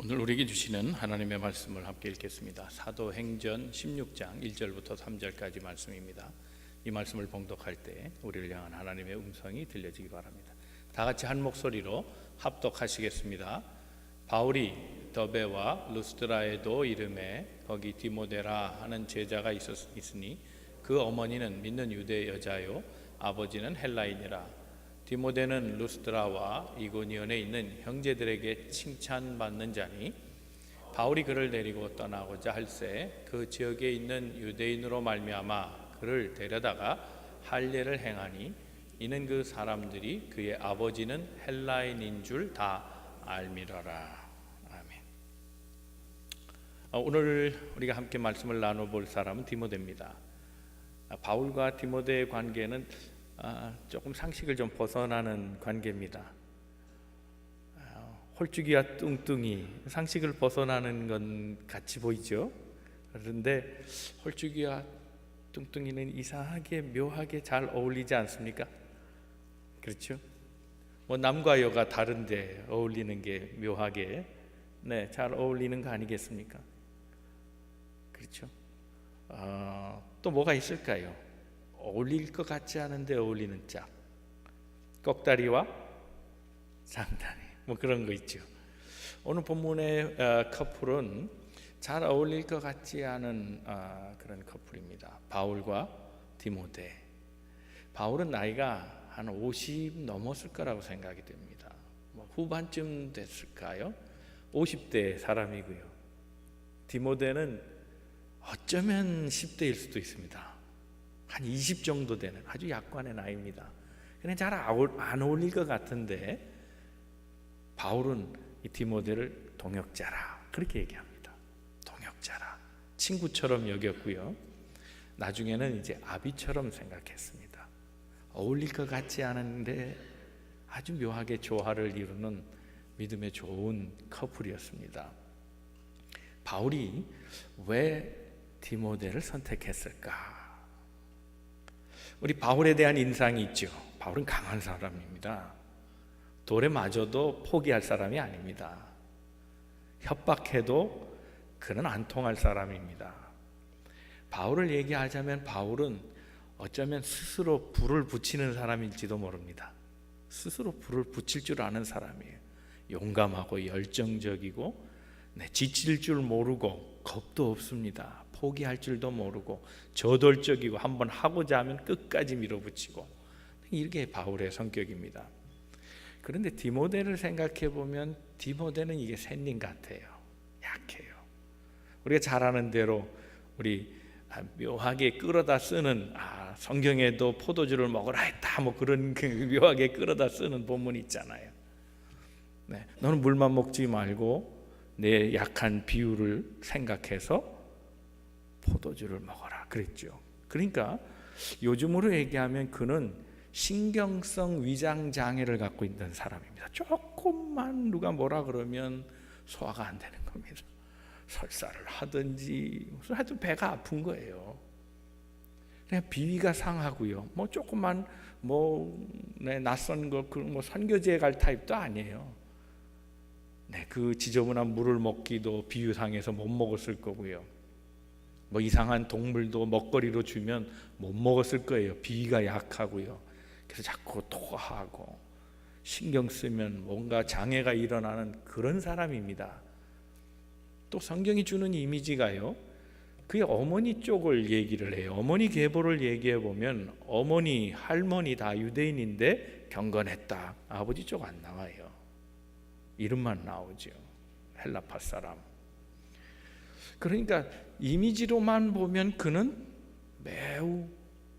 오늘 우리에게 주시는 하나님의 말씀을 함께 읽겠습니다. 사도행전 16장 1절부터 3절까지 말씀입니다. 이 말씀을 봉독할 때 우리를 향한 하나님의 음성이 들려지기 바랍니다. 다 같이 한 목소리로 합독하시겠습니다. 바울이 더베와 루스드라에도 이름에 거기 디모데라 하는 제자가 있으니 그 어머니는 믿는 유대 여자요 아버지는 헬라인이라. 디모데는 루스드라와 이고니온에 있는 형제들에게 칭찬받는 자니 바울이 그를 데리고 떠나고자 할새 그 지역에 있는 유대인으로 말미암아 그를 데려다가 할례를 행하니 이는 그 사람들이 그의 아버지는 헬라인인 줄 다 알미러라. 아멘. 오늘 우리가 함께 말씀을 나눠볼 사람은 디모데입니다. 바울과 디모데의 관계는 조금 상식을 좀 벗어나는 관계입니다. 홀쭉이와 뚱뚱이 상식을 벗어나는 건 같이 보이죠. 그런데 홀쭉이와 뚱뚱이는 이상하게 묘하게 잘 어울리지 않습니까? 그렇죠? 뭐 남과 여가 다른데 어울리는 게 묘하게 잘 어울리는 거 아니겠습니까? 그렇죠? 또 뭐가 있을까요? 어울릴 것 같지 않은데 어울리는 짝, 꺽다리와 장다리, 뭐 그런 거 있죠. 오늘 본문의 커플은 잘 어울릴 것 같지 않은 그런 커플입니다. 바울과 디모데. 바울은 나이가 한 50 넘었을 거라고 생각이 됩니다. 뭐 후반쯤 됐을까요? 50대 사람이고요. 디모데는 어쩌면 10대일 수도 있습니다. 한 20 정도 되는 아주 약관의 나이입니다. 그냥 잘 안 어울릴 것 같은데 바울은 이 디모데를 동역자라 그렇게 얘기합니다. 동역자라, 친구처럼 여겼고요. 나중에는 이제 아비처럼 생각했습니다. 어울릴 것 같지 않은데 아주 묘하게 조화를 이루는 믿음의 좋은 커플이었습니다. 바울이 왜 디모데를 선택했을까? 우리 바울에 대한 인상이 있죠. 바울은 강한 사람입니다. 돌에 맞아도 포기할 사람이 아닙니다. 협박해도 그는 안 통할 사람입니다. 바울을 얘기하자면 바울은 어쩌면 스스로 불을 붙이는 사람일지도 모릅니다. 스스로 불을 붙일 줄 아는 사람이에요. 용감하고 열정적이고 지칠 줄 모르고 겁도 없습니다. 포기할 줄도 모르고 저돌적이고 한번 하고자 하면 끝까지 밀어붙이고 이게 바울의 성격입니다. 그런데 디모데를 생각해 보면 디모데는 이게 샌님 같아요. 약해요. 우리가 잘 아는 대로 우리 묘하게 끌어다 쓰는 성경에도 포도주를 먹으라 했다 뭐 그런 묘하게 끌어다 쓰는 본문이 있잖아요. 너는 물만 먹지 말고 내 약한 비유를 생각해서 포도주를 먹어라 그랬죠. 그러니까 요즘으로 얘기하면 그는 신경성 위장 장애를 갖고 있는 사람입니다. 조금만 누가 뭐라 그러면 소화가 안 되는 겁니다. 설사를 하든지 무슨 하여튼 배가 아픈 거예요. 그냥 비위가 상하고요. 뭐 조금만 낯선 거 뭐 선교지에 갈 타입도 아니에요. 그 지저분한 물을 먹기도 비위상해서 못 먹었을 거고요. 뭐 이상한 동물도 먹거리로 주면 못 먹었을 거예요. 비위가 약하고요. 그래서 자꾸 토하고 신경 쓰면 뭔가 장애가 일어나는 그런 사람입니다. 또 성경이 주는 이미지가요. 그의 어머니 쪽을 얘기를 해요. 어머니 계보를 얘기해 보면 어머니, 할머니 다 유대인인데 경건했다. 아버지 쪽 안 나와요. 이름만 나오죠. 헬라파 사람. 그러니까 이미지로만 보면 그는 매우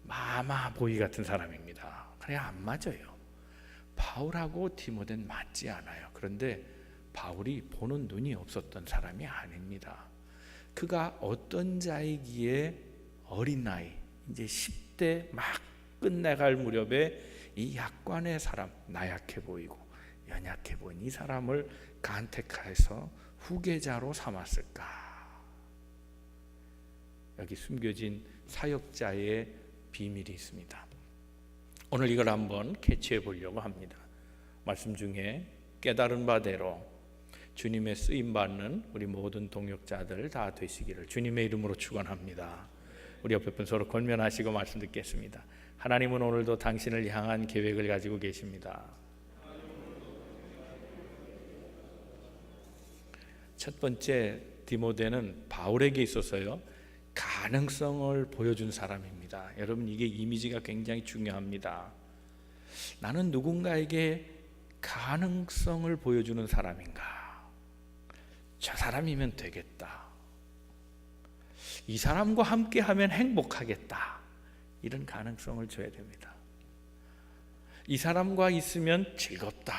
마마보이 같은 사람입니다. 그래 안 맞아요. 바울하고 디모데는 맞지 않아요. 그런데 바울이 보는 눈이 없었던 사람이 아닙니다. 그가 어떤 자이기에 어린 나이 이제 10대 막 끝내갈 무렵에 이 약관의 사람, 나약해 보이고 연약해 보인 이 사람을 간택해서 후계자로 삼았을까? 여기 숨겨진 사역자의 비밀이 있습니다. 오늘 이걸 한번 캐치해 보려고 합니다. 말씀 중에 깨달은 바대로 주님의 쓰임 받는 우리 모든 동역자들 다 되시기를 주님의 이름으로 축원합니다. 우리 옆에 분 서로 권면하시고 말씀 듣겠습니다. 하나님은 오늘도 당신을 향한 계획을 가지고 계십니다. 첫 번째, 디모데는 바울에게 있어서요 가능성을 보여준 사람입니다. 여러분, 이게 이미지가 굉장히 중요합니다. 나는 누군가에게 가능성을 보여주는 사람인가? 저 사람이면 되겠다. 이 사람과 함께하면 행복하겠다. 이런 가능성을 줘야 됩니다. 이 사람과 있으면 즐겁다.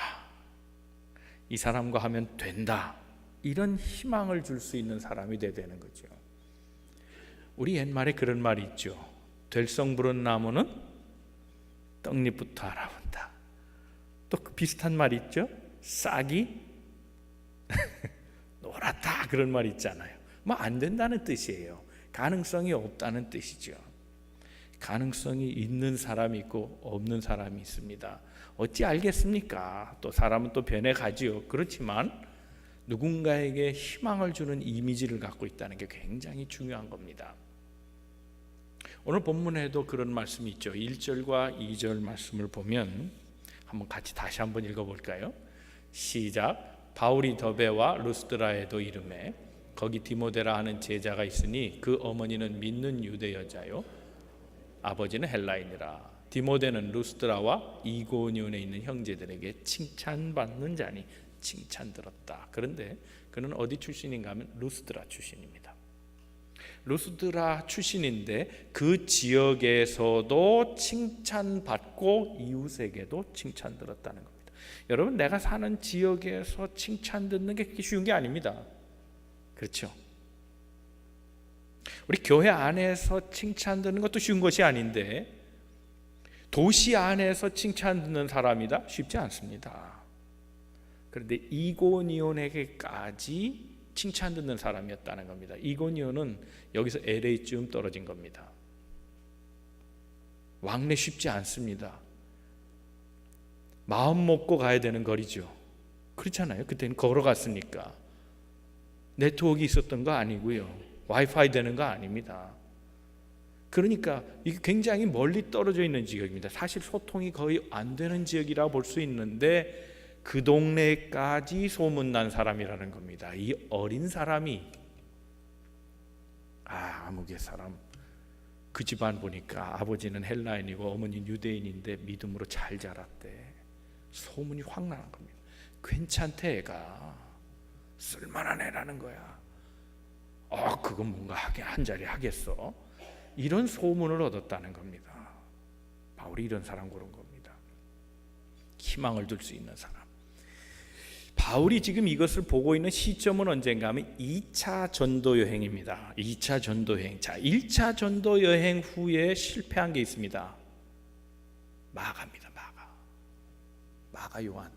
이 사람과 하면 된다. 이런 희망을 줄 수 있는 사람이 돼야 되는 거죠. 우리 옛말에 그런 말이 있죠. 될성 부른 나무는 떡잎부터 알아본다. 또 그 비슷한 말이 있죠. 싹이 노랗다. 그런 말이 있잖아요. 뭐 안 된다는 뜻이에요. 가능성이 없다는 뜻이죠. 가능성이 있는 사람이 있고 없는 사람이 있습니다. 어찌 알겠습니까? 또 사람은 또 변해가지요. 그렇지만 누군가에게 희망을 주는 이미지를 갖고 있다는 게 굉장히 중요한 겁니다. 오늘 본문에도 그런 말씀이 있죠. 1절과 2절 말씀을 보면 한번 같이 다시 한번 읽어볼까요? 시작. 바울이 더베와 루스드라에도 이르매 거기 디모데라 하는 제자가 있으니 그 어머니는 믿는 유대 여자요 아버지는 헬라인이라. 디모데는 루스드라와 이고니온에 있는 형제들에게 칭찬받는 자니 칭찬 들었다. 그런데 그는 어디 출신인가 하면 루스드라 출신입니다. 루스드라 출신인데 그 지역에서도 칭찬받고 이웃에게도 칭찬 들었다는 겁니다. 여러분, 내가 사는 지역에서 칭찬 듣는 게 그렇게 쉬운 게 아닙니다. 그렇죠? 우리 교회 안에서 칭찬 듣는 것도 쉬운 것이 아닌데 도시 안에서 칭찬 듣는 사람이다? 쉽지 않습니다. 그런데 이고니온에게까지 칭찬 듣는 사람이었다는 겁니다. 이고니온은 여기서 LA쯤 떨어진 겁니다. 왕래 쉽지 않습니다. 마음 먹고 가야 되는 거리죠. 그렇잖아요. 그때는 걸어갔으니까. 네트워크 있었던 거 아니고요. 와이파이 되는 거 아닙니다. 그러니까 이게 굉장히 멀리 떨어져 있는 지역입니다. 사실 소통이 거의 안 되는 지역이라 볼 수 있는데 그 동네까지 소문난 사람이라는 겁니다. 이 어린 사람이 아무개 사람 그 집안 보니까 아버지는 헬라인이고 어머니는 유대인인데 믿음으로 잘 자랐대. 소문이 확 나는 겁니다. 괜찮대, 애가 쓸만한 애라는 거야. 그건 뭔가 한 자리 하겠어. 이런 소문을 얻었다는 겁니다. 바울이 이런 사람 고른 겁니다. 희망을 줄 수 있는 사람. 바울이 지금 이것을 보고 있는 시점은 언젠가 하면 2차 전도 여행입니다. 2차 전도 여행. 자, 1차 전도 여행 후에 실패한 게 있습니다. 마가입니다. 마가 요한.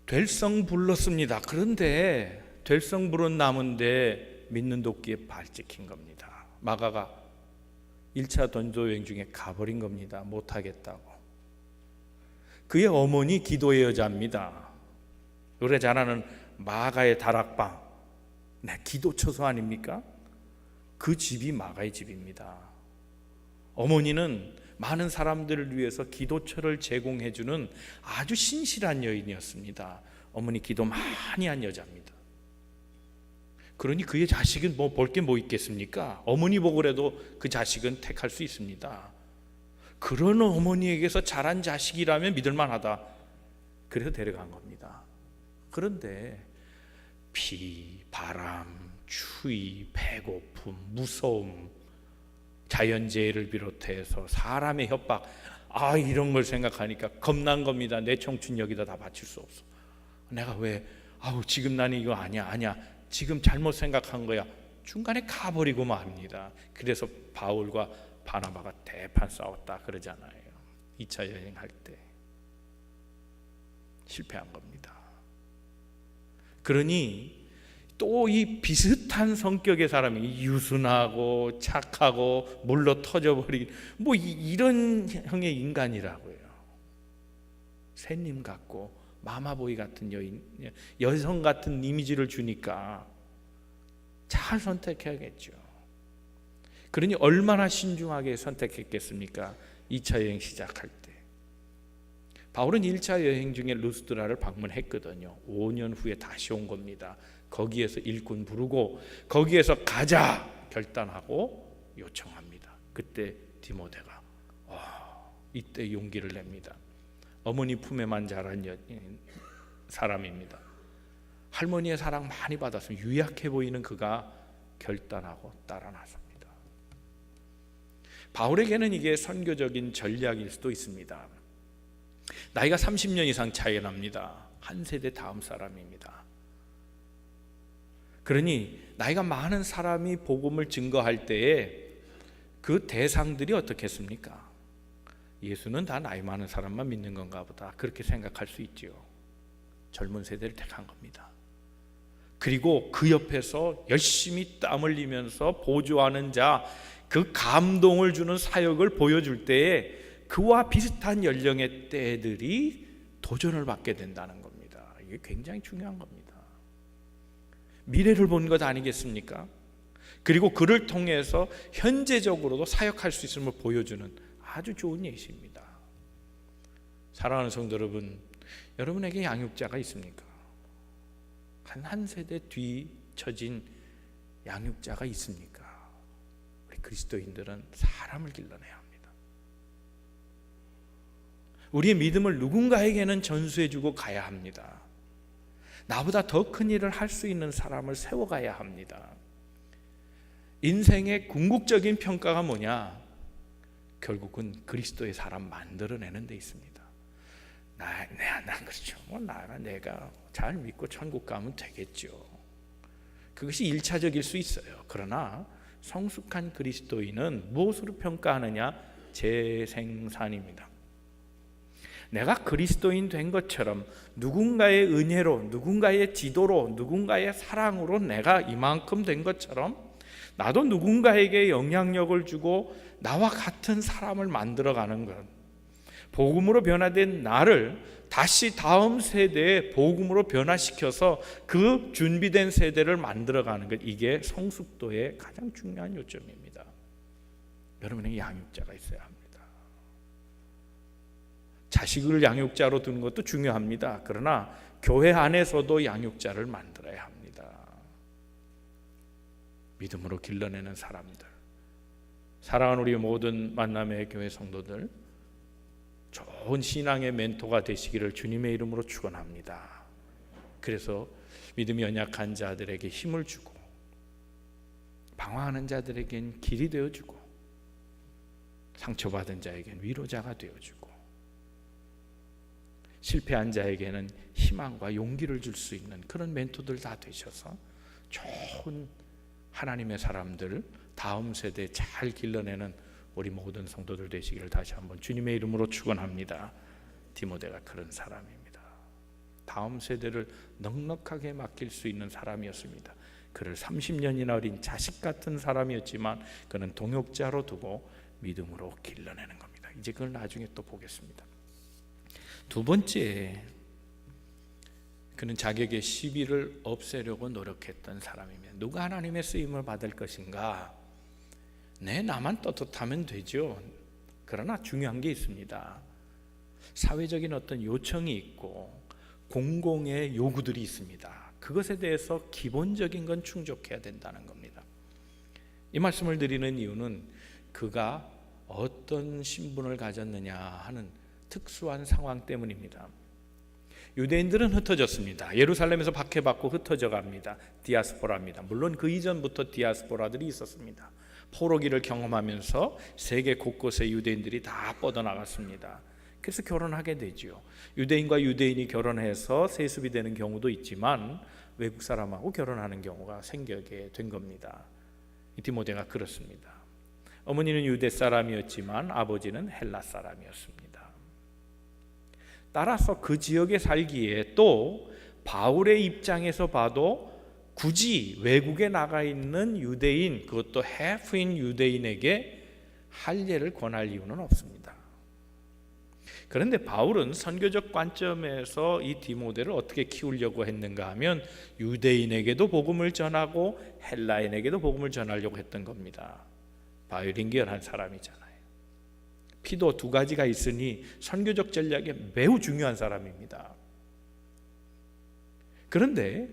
될성 불렀습니다. 그런데 될성 부른 나무인데 믿는 도끼에 발 찍힌 겁니다. 마가가 1차 전도 여행 중에 가버린 겁니다. 못하겠다고. 그의 어머니 기도의 여자입니다. 노래 잘하는 마가의 다락방, 기도처소 아닙니까? 그 집이 마가의 집입니다. 어머니는 많은 사람들을 위해서 기도처를 제공해주는 아주 신실한 여인이었습니다. 어머니 기도 많이 한 여자입니다. 그러니 그의 자식은 볼 게 뭐 있겠습니까? 어머니 보고라도 그 자식은 택할 수 있습니다. 그런 어머니에게서 자란 자식이라면 믿을만하다. 그래서 데려간 겁니다. 그런데 비, 바람, 추위, 배고픔, 무서움, 자연재해를 비롯해서 사람의 협박, 이런 걸 생각하니까 겁난 겁니다. 내 청춘 여기다 다 바칠 수 없어. 내가 왜 지금 나는 이거 아니야 지금 잘못 생각한 거야. 중간에 가버리고 맙니다. 그래서 바울과 바나바가 대판 싸웠다 그러잖아요. 2차 여행할 때 실패한 겁니다. 그러니 또 이 비슷한 성격의 사람이 유순하고 착하고 물러 터져버린 이런 형의 인간이라고요. 새님 같고 마마보이 같은 여인, 여성 같은 이미지를 주니까 잘 선택해야겠죠. 그러니 얼마나 신중하게 선택했겠습니까? 2차 여행 시작할 때. 바울은 1차 여행 중에 루스드라를 방문했거든요. 5년 후에 다시 온 겁니다. 거기에서 일꾼 부르고 거기에서 가자 결단하고 요청합니다. 그때 디모데가 이때 용기를 냅니다. 어머니 품에만 자란 사람입니다. 할머니의 사랑 많이 받았으면 유약해 보이는 그가 결단하고 따라 나섭니다. 바울에게는 이게 선교적인 전략일 수도 있습니다. 나이가 30년 이상 차이 납니다. 한 세대 다음 사람입니다. 그러니 나이가 많은 사람이 복음을 증거할 때에 그 대상들이 어떻겠습니까? 예수는 다 나이 많은 사람만 믿는 건가 보다, 그렇게 생각할 수 있죠. 젊은 세대를 택한 겁니다. 그리고 그 옆에서 열심히 땀 흘리면서 보조하는 자, 그 감동을 주는 사역을 보여줄 때에 그와 비슷한 연령의 때들이 도전을 받게 된다는 겁니다. 이게 굉장히 중요한 겁니다. 미래를 본 것 아니겠습니까? 그리고 그를 통해서 현재적으로도 사역할 수 있음을 보여주는 아주 좋은 예시입니다. 사랑하는 성도 여러분, 여러분에게 양육자가 있습니까? 한 세대 뒤처진 양육자가 있습니까? 우리 그리스도인들은 사람을 길러내야 합니다. 우리의 믿음을 누군가에게는 전수해주고 가야 합니다. 나보다 더 큰 일을 할 수 있는 사람을 세워가야 합니다. 인생의 궁극적인 평가가 뭐냐? 결국은 그리스도의 사람 만들어내는 데 있습니다. 나 그렇죠. 내가 잘 믿고 천국 가면 되겠죠. 그것이 1차적일 수 있어요. 그러나 성숙한 그리스도인은 무엇으로 평가하느냐? 재생산입니다. 내가 그리스도인 된 것처럼 누군가의 은혜로, 누군가의 지도로, 누군가의 사랑으로 내가 이만큼 된 것처럼 나도 누군가에게 영향력을 주고 나와 같은 사람을 만들어가는 것, 복음으로 변화된 나를 다시 다음 세대에 복음으로 변화시켜서 그 준비된 세대를 만들어가는 것, 이게 성숙도의 가장 중요한 요점입니다. 여러분에게 양육자가 있어야 합니다. 자식을 양육자로 두는 것도 중요합니다. 그러나 교회 안에서도 양육자를 만들어야 합니다. 믿음으로 길러내는 사람들, 사랑하는 우리 모든 만남의 교회 성도들, 좋은 신앙의 멘토가 되시기를 주님의 이름으로 축원합니다. 그래서 믿음이 연약한 자들에게 힘을 주고, 방황하는 자들에겐 길이 되어주고, 상처받은 자에겐 위로자가 되어주고, 실패한 자에게는 희망과 용기를 줄 수 있는 그런 멘토들 다 되셔서 좋은 하나님의 사람들, 다음 세대 잘 길러내는 우리 모든 성도들 되시기를 다시 한번 주님의 이름으로 축원합니다. 디모데가 그런 사람입니다. 다음 세대를 넉넉하게 맡길 수 있는 사람이었습니다. 그를 30년이나 어린 자식 같은 사람이었지만 그는 동역자로 두고 믿음으로 길러내는 겁니다. 이제 그걸 나중에 또 보겠습니다. 두 번째, 그는 자격의 시비를 없애려고 노력했던 사람입니다. 누가 하나님의 쓰임을 받을 것인가? 나만 떳떳하면 되죠. 그러나 중요한 게 있습니다. 사회적인 어떤 요청이 있고 공공의 요구들이 있습니다. 그것에 대해서 기본적인 건 충족해야 된다는 겁니다. 이 말씀을 드리는 이유는 그가 어떤 신분을 가졌느냐 하는 특수한 상황 때문입니다. 유대인들은 흩어졌습니다. 예루살렘에서 박해받고 흩어져 갑니다. 디아스포라입니다. 물론 그 이전부터 디아스포라들이 있었습니다. 포로기를 경험하면서 세계 곳곳에 유대인들이 다 뻗어나갔습니다. 그래서 결혼하게 되죠. 유대인과 유대인이 결혼해서 세습이 되는 경우도 있지만 외국 사람하고 결혼하는 경우가 생기게 된 겁니다. 디모데가 그렇습니다. 어머니는 유대 사람이었지만 아버지는 헬라 사람이었습니다. 따라서 그 지역에 살기에 또 바울의 입장에서 봐도 굳이 외국에 나가 있는 유대인, 그것도 해프인 유대인에게 할례를 권할 이유는 없습니다. 그런데 바울은 선교적 관점에서 이 디모데를 어떻게 키우려고 했는가 하면 유대인에게도 복음을 전하고 헬라인에게도 복음을 전하려고 했던 겁니다. 바이링기얼한 사람이잖아요. 피도 두 가지가 있으니 선교적 전략에 매우 중요한 사람입니다. 그런데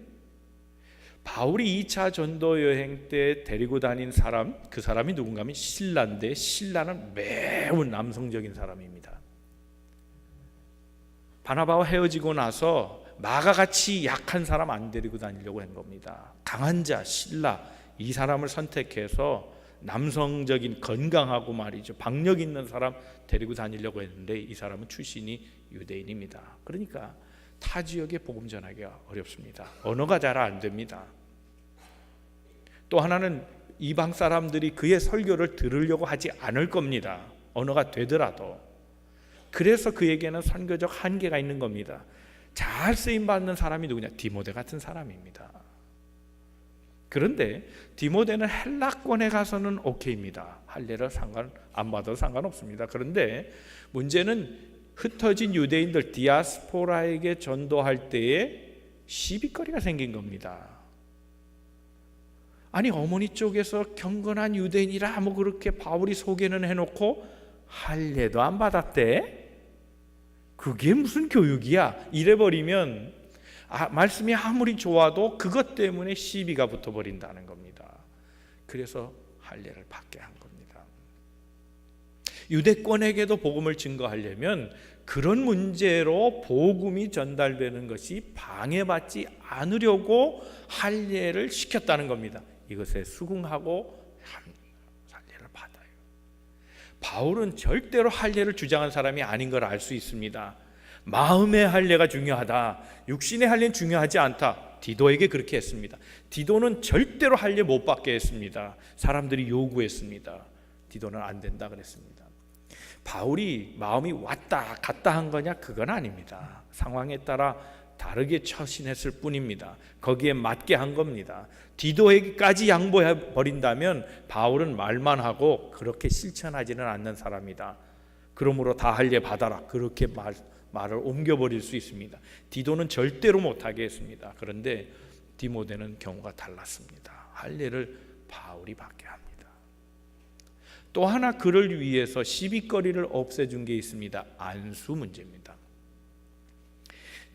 바울이 2차 전도 여행 때 데리고 다닌 사람, 그 사람이 누군가 하면 실라인데, 실라는 매우 남성적인 사람입니다. 바나바와 헤어지고 나서 마가같이 약한 사람 안 데리고 다니려고 한 겁니다. 강한 자 실라, 이 사람을 선택해서 남성적인 건강하고 말이죠, 박력 있는 사람 데리고 다니려고 했는데 이 사람은 출신이 유대인입니다. 그러니까 타 지역에 복음 전하기가 어렵습니다. 언어가 잘 안 됩니다. 또 하나는 이방 사람들이 그의 설교를 들으려고 하지 않을 겁니다. 언어가 되더라도. 그래서 그에게는 선교적 한계가 있는 겁니다. 잘 쓰임받는 사람이 누구냐? 디모데 같은 사람입니다. 그런데 디모데는 헬라권에 가서는 오케이입니다. 할례를 안 받아도 상관없습니다. 그런데 문제는 흩어진 유대인들 디아스포라에게 전도할 때에 시비거리가 생긴 겁니다. 아니, 어머니 쪽에서 경건한 유대인이라 뭐 그렇게 바울이 소개는 해놓고 할례도 안 받았대? 그게 무슨 교육이야? 이래버리면 말씀이 아무리 좋아도 그것 때문에 시비가 붙어버린다는 겁니다. 그래서 할례를 받게 한 겁니다. 유대권에게도 복음을 증거하려면 그런 문제로 복음이 전달되는 것이 방해받지 않으려고 할례를 시켰다는 겁니다. 이것에 수긍하고 할례를 받아요. 바울은 절대로 할례를 주장한 사람이 아닌 걸 알 수 있습니다. 마음의 할례가 중요하다, 육신의 할례는 중요하지 않다. 디도에게 그렇게 했습니다. 디도는 절대로 할례 못 받게 했습니다. 사람들이 요구했습니다. 디도는 안 된다 그랬습니다. 바울이 마음이 왔다 갔다 한 거냐? 그건 아닙니다. 상황에 따라 다르게 처신했을 뿐입니다. 거기에 맞게 한 겁니다. 디도에게까지 양보해 버린다면 바울은 말만 하고 그렇게 실천하지는 않는 사람이다. 그러므로 다 할례 받아라, 그렇게 말을 옮겨버릴 수 있습니다. 디도는 절대로 못하게 했습니다. 그런데 디모데는 경우가 달랐습니다. 할례를 바울이 받게 합니다. 또 하나 그를 위해서 시비거리를 없애준 게 있습니다. 안수 문제입니다.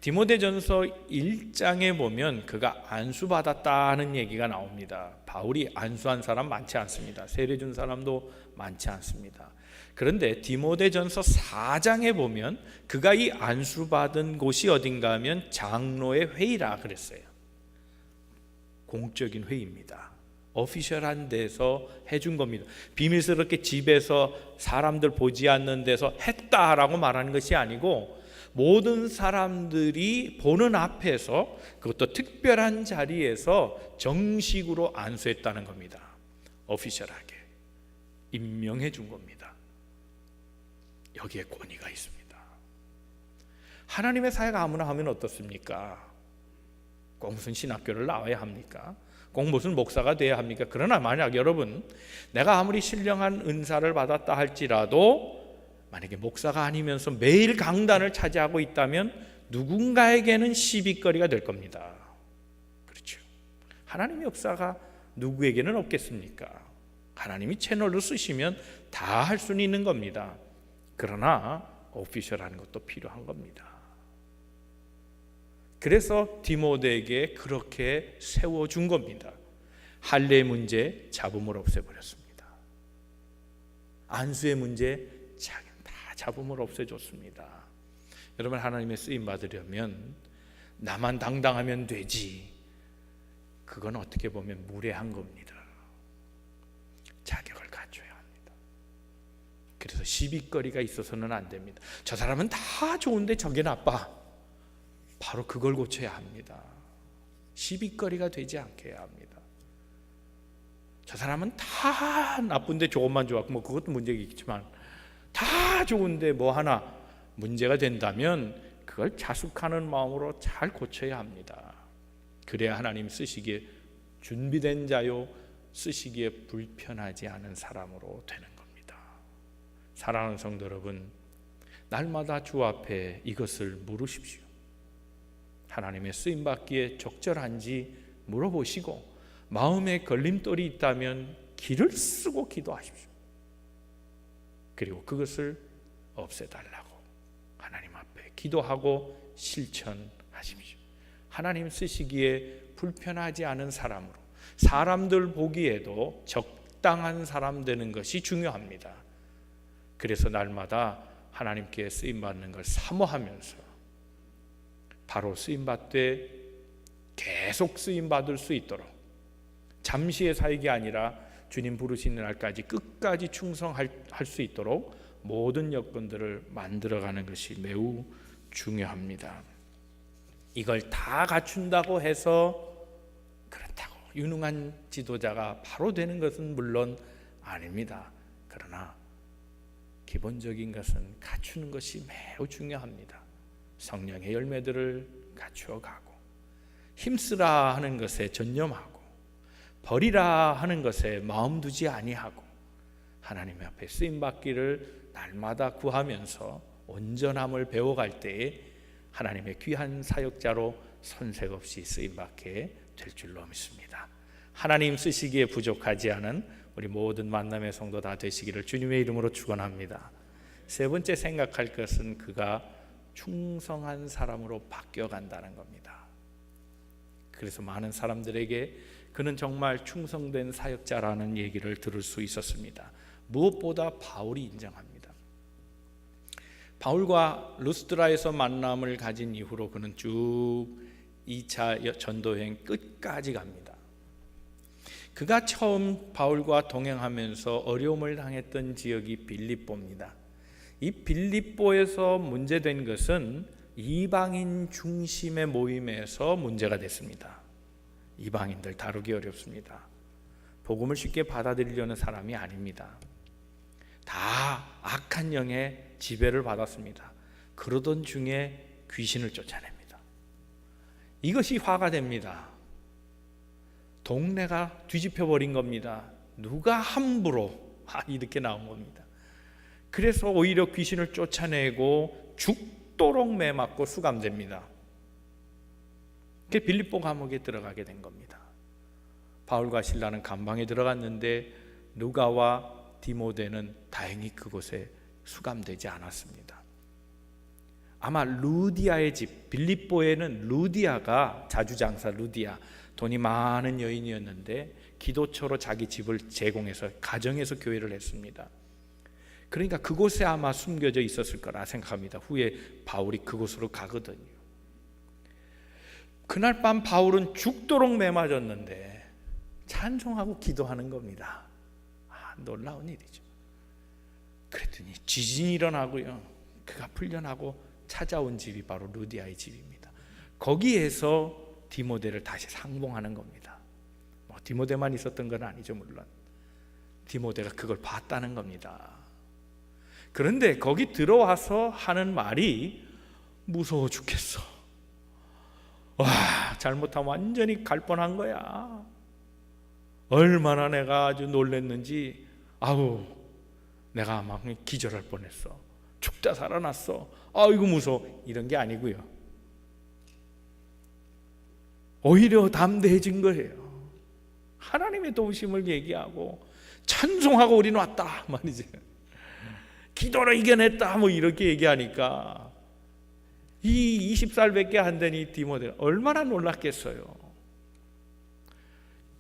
디모데전서 1장에 보면 그가 안수받았다는 얘기가 나옵니다. 바울이 안수한 사람 많지 않습니다. 세례 준 사람도 많지 않습니다. 그런데 디모데전서 4장에 보면 그가 이 안수받은 곳이 어딘가 하면 장로의 회의라 그랬어요. 공적인 회의입니다. 오피셜한 데서 해준 겁니다. 비밀스럽게 집에서 사람들 보지 않는 데서 했다라고 말하는 것이 아니고 모든 사람들이 보는 앞에서, 그것도 특별한 자리에서 정식으로 안수했다는 겁니다. 오피셜하게 임명해 준 겁니다. 여기에 권위가 있습니다. 하나님의 사회가 아무나 하면 어떻습니까? 꼭 무슨 신학교를 나와야 합니까? 꼭 무슨 목사가 돼야 합니까? 그러나 만약 여러분, 내가 아무리 신령한 은사를 받았다 할지라도 만약에 목사가 아니면서 매일 강단을 차지하고 있다면 누군가에게는 시비거리가 될 겁니다. 그렇죠. 하나님의 역사가 누구에게는 없겠습니까? 하나님이 채널로 쓰시면 다 할 수는 있는 겁니다. 그러나 오피셜한 것도 필요한 겁니다. 그래서 디모데에게 그렇게 세워준 겁니다. 할례 문제 잡음을 없애버렸습니다. 안수의 문제 다 잡음을 없애줬습니다. 여러분, 하나님의 쓰임 받으려면 나만 당당하면 되지, 그건 어떻게 보면 무례한 겁니다. 자격을 갖춰야 합니다. 그래서 시비거리가 있어서는 안 됩니다. 저 사람은 다 좋은데 저게 나빠, 바로 그걸 고쳐야 합니다. 시비거리가 되지 않게 해야 합니다. 저 사람은 다 나쁜데 저것만 좋았고, 뭐 그것도 문제가 있지만 다 좋은데 뭐 하나 문제가 된다면 그걸 자숙하는 마음으로 잘 고쳐야 합니다. 그래야 하나님 쓰시기에 준비된 자요, 쓰시기에 불편하지 않은 사람으로 되는 겁니다. 사랑하는 성도 여러분, 날마다 주 앞에 이것을 물으십시오. 하나님의 쓰임받기에 적절한지 물어보시고 마음에 걸림돌이 있다면 길을 쓰고 기도하십시오. 그리고 그것을 없애달라고 하나님 앞에 기도하고 실천하십시오. 하나님 쓰시기에 불편하지 않은 사람으로, 사람들 보기에도 적당한 사람 되는 것이 중요합니다. 그래서 날마다 하나님께 쓰임받는 걸 사모하면서 바로 쓰임받되 계속 쓰임받을 수 있도록, 잠시의 사역이 아니라 주님 부르시는 날까지 끝까지 충성할 수 있도록 모든 여건들을 만들어가는 것이 매우 중요합니다. 이걸 다 갖춘다고 해서 그렇다고 유능한 지도자가 바로 되는 것은 물론 아닙니다. 그러나 기본적인 것은 갖추는 것이 매우 중요합니다. 성령의 열매들을 갖추어가고, 힘쓰라 하는 것에 전념하고, 버리라 하는 것에 마음 두지 아니하고, 하나님 앞에 쓰임받기를 날마다 구하면서 온전함을 배워갈 때에 하나님의 귀한 사역자로 손색 없이 쓰임받게 될 줄로 믿습니다. 하나님 쓰시기에 부족하지 않은 우리 모든 만남의 성도 다 되시기를 주님의 이름으로 축원합니다. 세 번째 생각할 것은 그가 충성한 사람으로 바뀌어간다는 겁니다. 그래서 많은 사람들에게 그는 정말 충성된 사역자라는 얘기를 들을 수 있었습니다. 무엇보다 바울이 인정합니다. 바울과 루스드라에서 만남을 가진 이후로 그는 쭉 2차 전도여행 끝까지 갑니다. 그가 처음 바울과 동행하면서 어려움을 당했던 지역이 빌립보입니다. 이 빌립보에서 문제된 것은 이방인 중심의 모임에서 문제가 됐습니다. 이방인들 다루기 어렵습니다. 복음을 쉽게 받아들이려는 사람이 아닙니다. 다 악한 영의 지배를 받았습니다. 그러던 중에 귀신을 쫓아냅니다. 이것이 화가 됩니다. 동네가 뒤집혀 버린 겁니다. 누가 함부로 이렇게 나온 겁니다. 그래서 오히려 귀신을 쫓아내고 죽도록 매맞고 수감됩니다. 빌립보 감옥에 들어가게 된 겁니다. 바울과 실라는 감방에 들어갔는데 누가와 디모데는 다행히 그곳에 수감되지 않았습니다. 아마 루디아의 집, 빌립보에는 루디아가 자주장사 루디아, 돈이 많은 여인이었는데 기도처로 자기 집을 제공해서 가정에서 교회를 했습니다. 그러니까 그곳에 아마 숨겨져 있었을 거라 생각합니다. 후에 바울이 그곳으로 가거든요. 그날 밤 바울은 죽도록 매맞았는데 찬송하고 기도하는 겁니다. 놀라운 일이죠. 그랬더니 지진이 일어나고요. 그가 풀려나고 찾아온 집이 바로 루디아의 집입니다. 거기에서 디모데를 다시 상봉하는 겁니다. 디모데만 있었던 건 아니죠, 물론. 디모데가 그걸 봤다는 겁니다. 그런데 거기 들어와서 하는 말이 무서워 죽겠어. 와, 잘못하면 완전히 갈 뻔한 거야. 얼마나 내가 아주 놀랬는지, 내가 막 기절할 뻔했어. 죽다 살아났어. 아이고 무서워. 이런 게 아니고요. 오히려 담대해진 거예요. 하나님의 도우심을 얘기하고 찬송하고 우리는 왔다 말이죠. 기도로 이겨냈다 이렇게 얘기하니까 이 20살밖에 안 된 이 디모데가 얼마나 놀랐겠어요.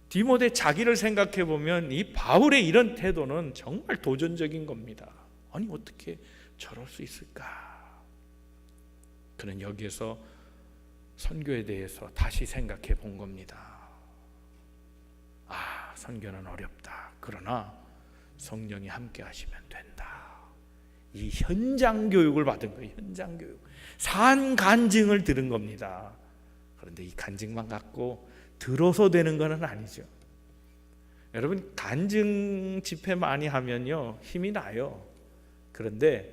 디모데 자기를 생각해 보면 이 바울의 이런 태도는 정말 도전적인 겁니다. 아니 어떻게 저럴 수 있을까? 그는 여기에서 선교에 대해서 다시 생각해 본 겁니다. 선교는 어렵다. 그러나 성령이 함께 하시면 된다. 이 현장 교육을 받은 거예요. 현장 교육. 산 간증을 들은 겁니다. 그런데 이 간증만 갖고 들어서 되는 건 아니죠. 여러분 간증 집회 많이 하면요 힘이 나요. 그런데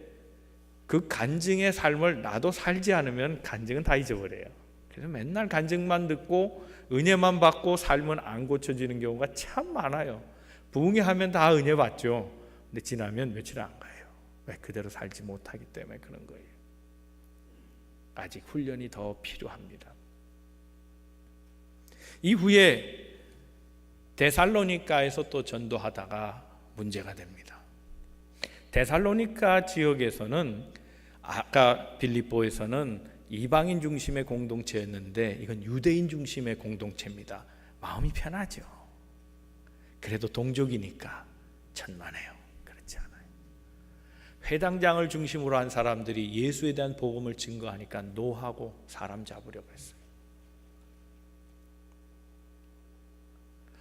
그 간증의 삶을 나도 살지 않으면 간증은 다 잊어버려요. 그래서 맨날 간증만 듣고 은혜만 받고 삶은 안 고쳐지는 경우가 참 많아요. 부흥회 하면 다 은혜 받죠. 근데 지나면 며칠 안 가요. 왜? 그대로 살지 못하기 때문에 그런 거예요. 아직 훈련이 더 필요합니다. 이후에 데살로니가에서 또 전도하다가 문제가 됩니다. 데살로니가 지역에서는 아까 빌립보에서는 이방인 중심의 공동체였는데 이건 유대인 중심의 공동체입니다. 마음이 편하죠. 그래도 동족이니까 천만에요. 그렇지 않아요. 회당장을 중심으로 한 사람들이 예수에 대한 복음을 증거하니까 노하고 사람 잡으려고 했어요.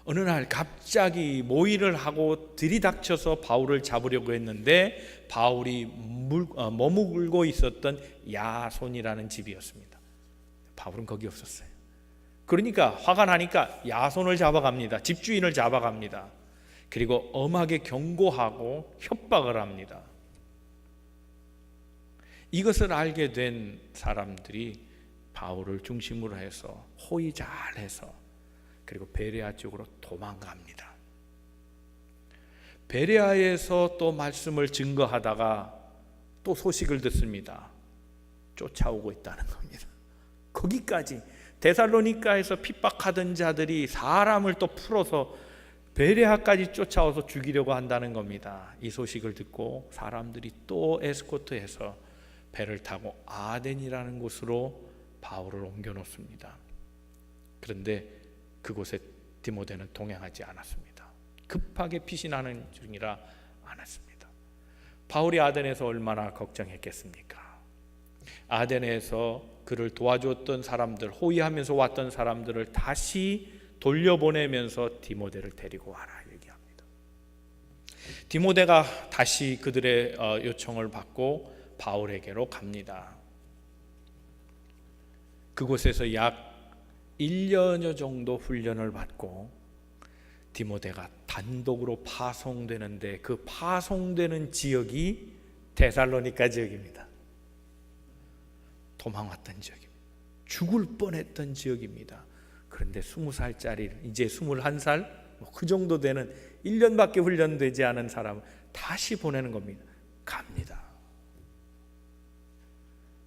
어느 날 갑자기 모의를 하고 들이닥쳐서 바울을 잡으려고 했는데 바울이 머무르고 있었던 야손이라는 집이었습니다. 바울은 거기 없었어요. 그러니까 화가 나니까 야손을 잡아갑니다. 집주인을 잡아갑니다. 그리고 엄하게 경고하고 협박을 합니다. 이것을 알게 된 사람들이 바울을 중심으로 해서 호의 잘해서 그리고 베레아 쪽으로 도망갑니다. 베레아에서 또 말씀을 증거하다가 또 소식을 듣습니다. 쫓아오고 있다는 겁니다. 거기까지 데살로니가에서 핍박하던 자들이 사람을 또 풀어서 베레아까지 쫓아와서 죽이려고 한다는 겁니다. 이 소식을 듣고 사람들이 또 에스코트해서 배를 타고 아덴이라는 곳으로 바울을 옮겨 놓습니다. 그런데 그곳에 디모데는 동행하지 않았습니다. 급하게 피신하는 중이라 안 했습니다. 바울이 아덴에서 얼마나 걱정했겠습니까? 아덴에서 그를 도와주었던 사람들, 호위하면서 왔던 사람들을 다시 돌려보내면서 디모데를 데리고 와라 얘기합니다. 디모데가 다시 그들의 요청을 받고 바울에게로 갑니다. 그곳에서 약 1년여 정도 훈련을 받고 디모데가 단독으로 파송되는데 그 파송되는 지역이 데살로니가 지역입니다. 도망왔던 지역입니다. 죽을 뻔했던 지역입니다. 그런데 20살짜리 이제 21살 그 정도 되는 1년밖에 훈련되지 않은 사람을 다시 보내는 겁니다. 갑니다.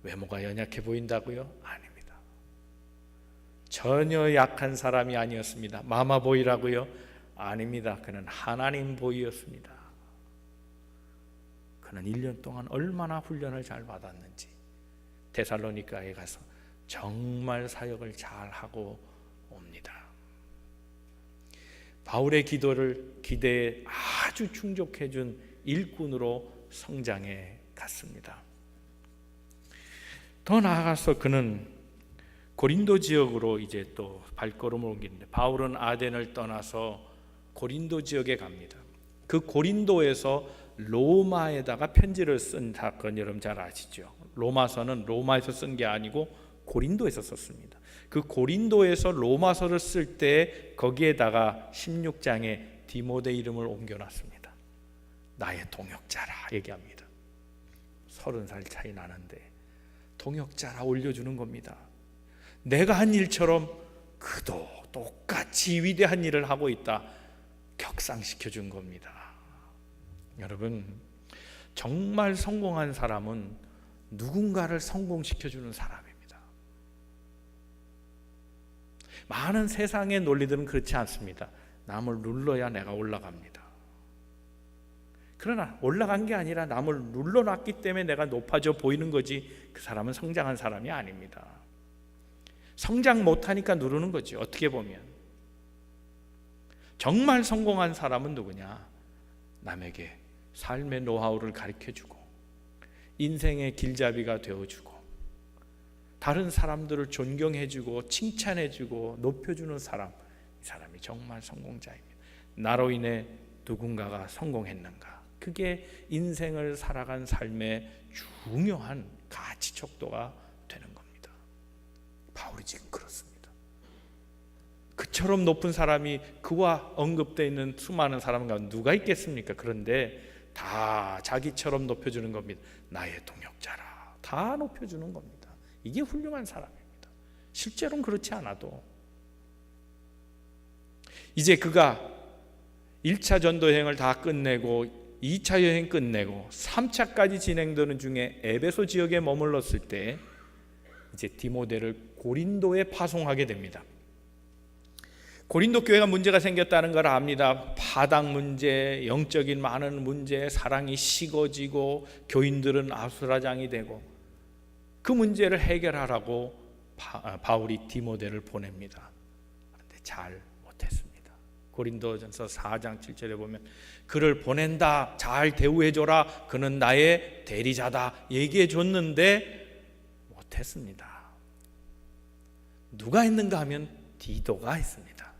외모가 연약해 보인다고요? 아닙니다. 전혀 약한 사람이 아니었습니다. 마마보이라고요? 아닙니다. 그는 하나님 보이였습니다. 그는 1년 동안 얼마나 훈련을 잘 받았는지 데살로니가에 가서 정말 사역을 잘 하고 옵니다. 바울의 기대에 아주 충족해 준 일꾼으로 성장해 갔습니다. 더 나아가서 그는 고린도 지역으로 이제 또 발걸음을 옮기는데 바울은 아덴을 떠나서 고린도 지역에 갑니다. 그 고린도에서 로마에다가 편지를 쓴 사건 여러분 잘 아시죠? 로마서는 로마에서 쓴 게 아니고 고린도에서 썼습니다. 그 고린도에서 로마서를 쓸 때 거기에다가 16장에 디모데 이름을 옮겨놨습니다. 나의 동역자라 얘기합니다. 30살 차이 나는데 동역자라 올려주는 겁니다. 내가 한 일처럼 그도 똑같이 위대한 일을 하고 있다 격상시켜 준 겁니다. 여러분, 정말 성공한 사람은 누군가를 성공시켜 주는 사람입니다. 많은 세상의 논리들은 그렇지 않습니다. 남을 눌러야 내가 올라갑니다. 그러나 올라간 게 아니라 남을 눌러놨기 때문에 내가 높아져 보이는 거지 그 사람은 성장한 사람이 아닙니다. 성장 못하니까 누르는 거지. 어떻게 보면 정말 성공한 사람은 누구냐? 남에게 삶의 노하우를 가르쳐주고 인생의 길잡이가 되어주고 다른 사람들을 존경해주고 칭찬해주고 높여주는 사람, 이 사람이 정말 성공자입니다. 나로 인해 누군가가 성공했는가? 그게 인생을 살아간 삶의 중요한 가치 척도가 되는 겁니다. 바울이 지금 그렇습니다. 그처럼 높은 사람이 그와 언급되어 있는 수많은 사람 가운데 누가 있겠습니까? 그런데 다 자기처럼 높여주는 겁니다. 나의 동역자라 다 높여주는 겁니다. 이게 훌륭한 사람입니다. 실제로는 그렇지 않아도 이제 그가 1차 전도 여행을 다 끝내고 2차 여행 끝내고 3차까지 진행되는 중에 에베소 지역에 머물렀을 때 이제 디모데를 고린도에 파송하게 됩니다. 고린도 교회가 문제가 생겼다는 걸 압니다. 파당 문제, 영적인 많은 문제, 사랑이 식어지고 교인들은 아수라장이 되고 그 문제를 해결하라고 바울이 디모데를 보냅니다. 그런데 잘 못했습니다. 고린도전서 4장 7절에 보면 그를 보낸다, 잘 대우해줘라, 그는 나의 대리자다 얘기해줬는데 못했습니다. 누가 했는가 하면 디도가 했습니다.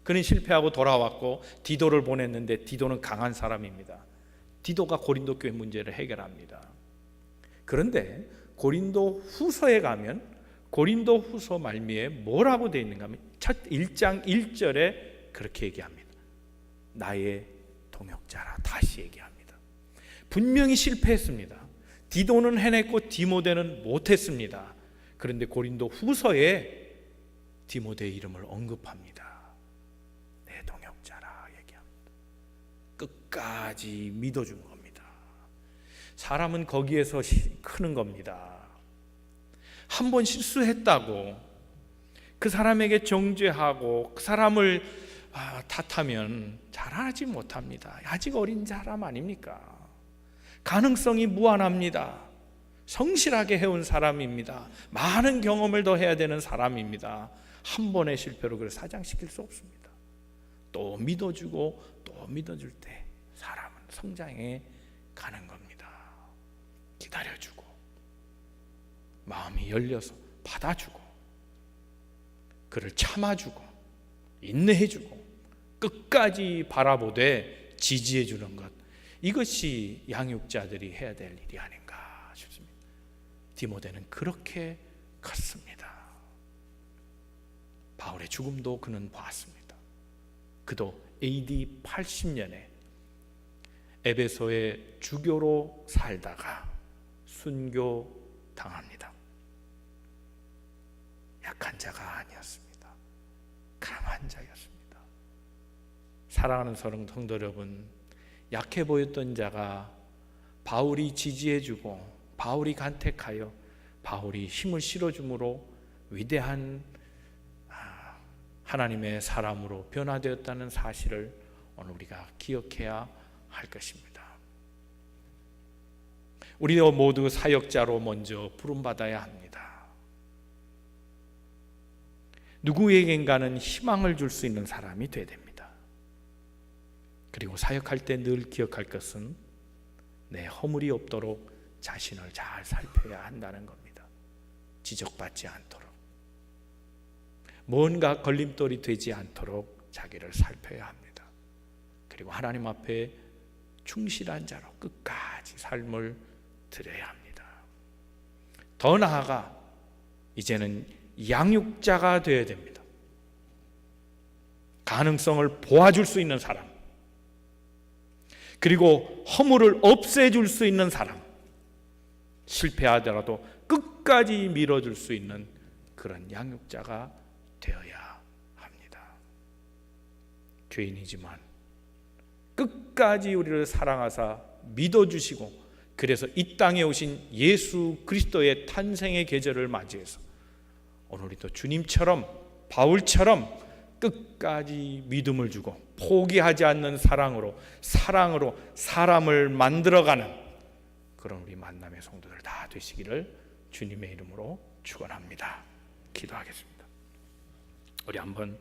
그는 실패하고 돌아왔고 디도를 보냈는데 디도는 강한 사람입니다. 디도가 고린도 교회 문제를 해결합니다. 그런데 고린도 후서에 가면 고린도 후서 말미에 뭐라고 되어 있는가 하면 첫 1장 1절에 그렇게 얘기합니다. 나의 동역자라 다시 얘기합니다. 분명히 실패했습니다. 디도는 해냈고 디모데는 못했습니다. 그런데 고린도 후서에 디모데의 이름을 언급합니다. 내 동역자라 얘기합니다. 끝까지 믿어준 겁니다. 사람은 거기에서 크는 겁니다. 한 번 실수했다고 그 사람에게 정죄하고 그 사람을 탓하면 잘하지 못합니다. 아직 어린 사람 아닙니까? 가능성이 무한합니다. 성실하게 해온 사람입니다. 많은 경험을 더 해야 되는 사람입니다. 한 번의 실패로 그를 사장시킬 수 없습니다. 또 믿어주고 또 믿어줄 때 사람은 성장해 가는 겁니다. 기다려주고 마음이 열려서 받아주고 그를 참아주고 인내해주고 끝까지 바라보되 지지해주는 것, 이것이 양육자들이 해야 될 일이 아닌가 싶습니다. 디모데는 그렇게 컸습니다. 바울의 죽음도 그는 봤습니다. 그도 AD 80년에 에베소의 주교로 살다가 순교당합니다. 약한 자가 아니었습니다. 강한 자였습니다. 사랑하는 성도 여러분, 약해 보였던 자가 바울이 지지해주고 바울이 간택하여 바울이 힘을 실어줌으로 위대한 하나님의 사람으로 변화되었다는 사실을 오늘 우리가 기억해야 할 것입니다. 우리 모두 사역자로 먼저 부름받아야 합니다. 누구에겐가는 희망을 줄 수 있는 사람이 되어야 됩니다. 그리고 사역할 때 늘 기억할 것은 내 허물이 없도록 자신을 잘 살펴야 한다는 겁니다. 지적받지 않도록, 뭔가 걸림돌이 되지 않도록 자기를 살펴야 합니다. 그리고 하나님 앞에 충실한 자로 끝까지 삶을 드려야 합니다. 더 나아가 이제는 양육자가 되어야 됩니다. 가능성을 보아줄 수 있는 사람, 그리고 허물을 없애줄 수 있는 사람, 실패하더라도 끝까지 밀어줄 수 있는 그런 양육자가 되어야 합니다. 죄인이지만 끝까지 우리를 사랑하사 믿어주시고 그래서 이 땅에 오신 예수 그리스도의 탄생의 계절을 맞이해서 오늘 우리도 주님처럼 바울처럼 끝까지 믿음을 주고 포기하지 않는 사랑으로 사람을 만들어가는 그런 우리 만남의 성도들 다 되시기를 주님의 이름으로 축원합니다. 기도하겠습니다. 우리 한번